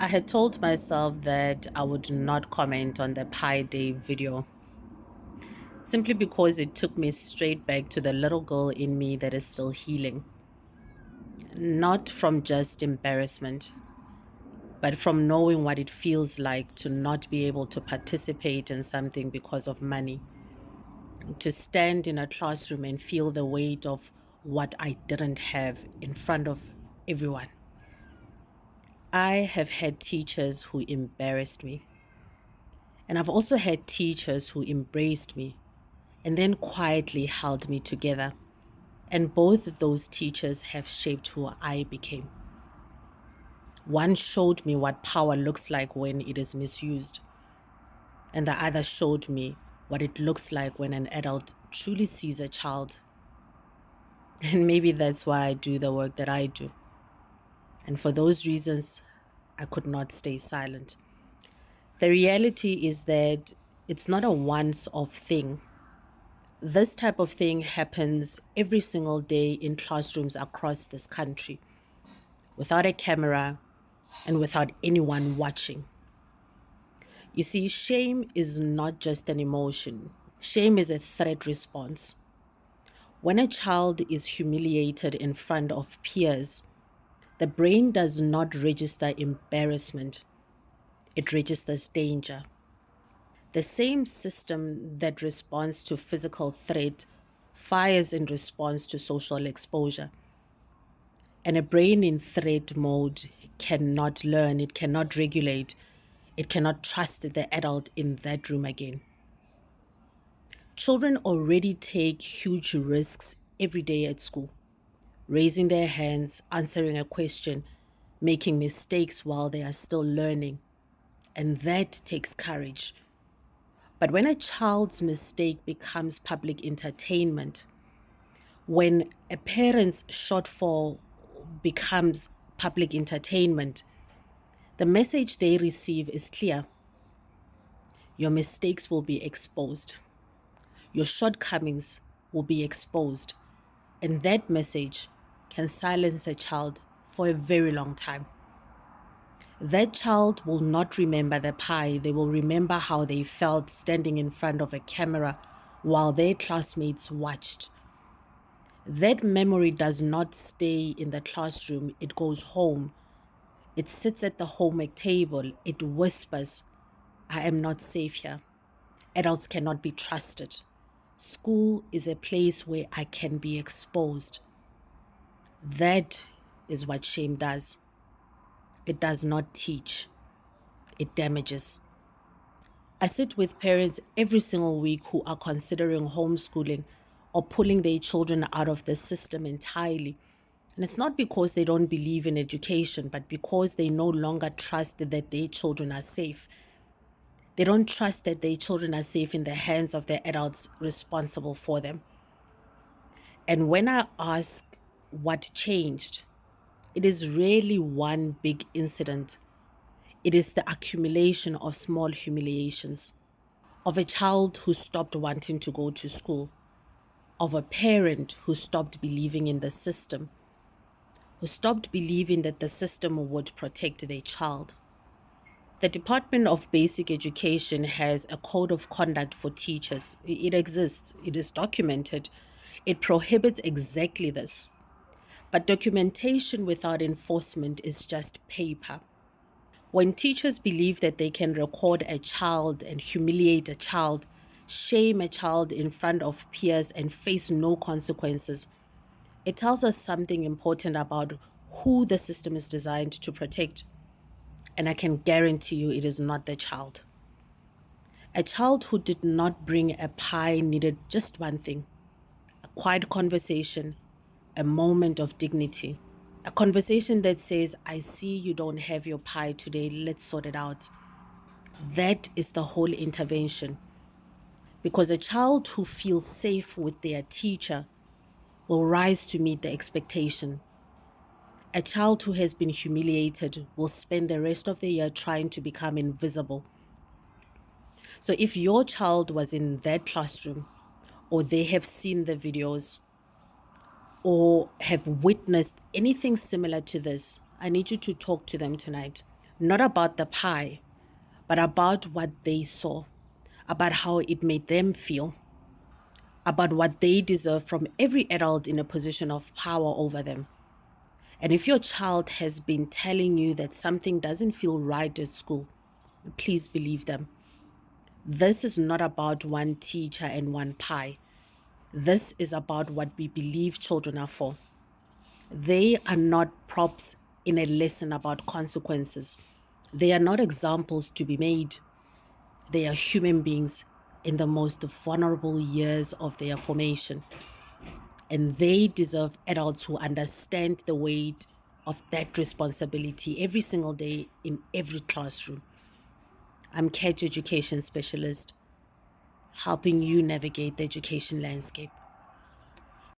I had told myself that I would not comment on the Pi Day video simply because it took me straight back to the little girl in me that is still healing. Not from just embarrassment, but from knowing what it feels like to not be able to participate in something because of money, to stand in a classroom and feel the weight of what I didn't have in front of everyone. I have had teachers who embarrassed me. And I've also had teachers who embraced me and then quietly held me together. And both those teachers have shaped who I became. One showed me what power looks like when it is misused, and the other showed me what it looks like when an adult truly sees a child. And maybe that's why I do the work that I do. And for those reasons, I could not stay silent. The reality is that it's not a once off thing. This type of thing happens every single day in classrooms across this country, without a camera and without anyone watching. You see, shame is not just an emotion. Shame is a threat response. When a child is humiliated in front of peers, the brain does not register embarrassment, it registers danger. The same system that responds to physical threat fires in response to social exposure. And a brain in threat mode cannot learn, it cannot regulate, it cannot trust the adult in that room again. Children already take huge risks every day at school, raising their hands, answering a question, making mistakes while they are still learning. And that takes courage. But when a child's mistake becomes public entertainment, when a parent's shortfall becomes public entertainment, the message they receive is clear. Your mistakes will be exposed. Your shortcomings will be exposed. And that message can silence a child for a very long time. That child will not remember the pie. They will remember how they felt standing in front of a camera while their classmates watched. That memory does not stay in the classroom. It goes home. It sits at the homework table. It whispers, I am not safe here. Adults cannot be trusted. School is a place where I can be exposed. That is what shame does. It does not teach, it damages. I sit with parents every single week who are considering homeschooling or pulling their children out of the system entirely. And it's not because they don't believe in education, but because they no longer trust that their children are safe. They don't trust that their children are safe in the hands of the adults responsible for them. And when I ask what changed, it is rarely one big incident. It is the accumulation of small humiliations, of a child who stopped wanting to go to school, of a parent who stopped believing in the system, who stopped believing that the system would protect their child. The Department of Basic Education has a code of conduct for teachers. It exists, it is documented. It prohibits exactly this. But documentation without enforcement is just paper. When teachers believe that they can record a child and humiliate a child, shame a child in front of peers and face no consequences, it tells us something important about who the system is designed to protect. And I can guarantee you it is not the child. A child who did not bring a pie needed just one thing: a quiet conversation, a moment of dignity. A conversation that says, I see you don't have your pie today, let's sort it out. That is the whole intervention. Because a child who feels safe with their teacher will rise to meet the expectation. A child who has been humiliated will spend the rest of the year trying to become invisible. So if your child was in that classroom, or they have seen the videos, or have witnessed anything similar to this, I need you to talk to them tonight. not about the pie, but about what they saw, about how it made them feel, about what they deserve from every adult in a position of power over them. And if your child has been telling you that something doesn't feel right at school, please believe them. This is not about one teacher and one pie. This is about what we believe children are for. They are not props in a lesson about consequences. They are not examples to be made. They are human beings in the most vulnerable years of their formation. And they deserve adults who understand the weight of that responsibility every single day in every classroom. I'm Kedge Education Specialist, helping you navigate the education landscape.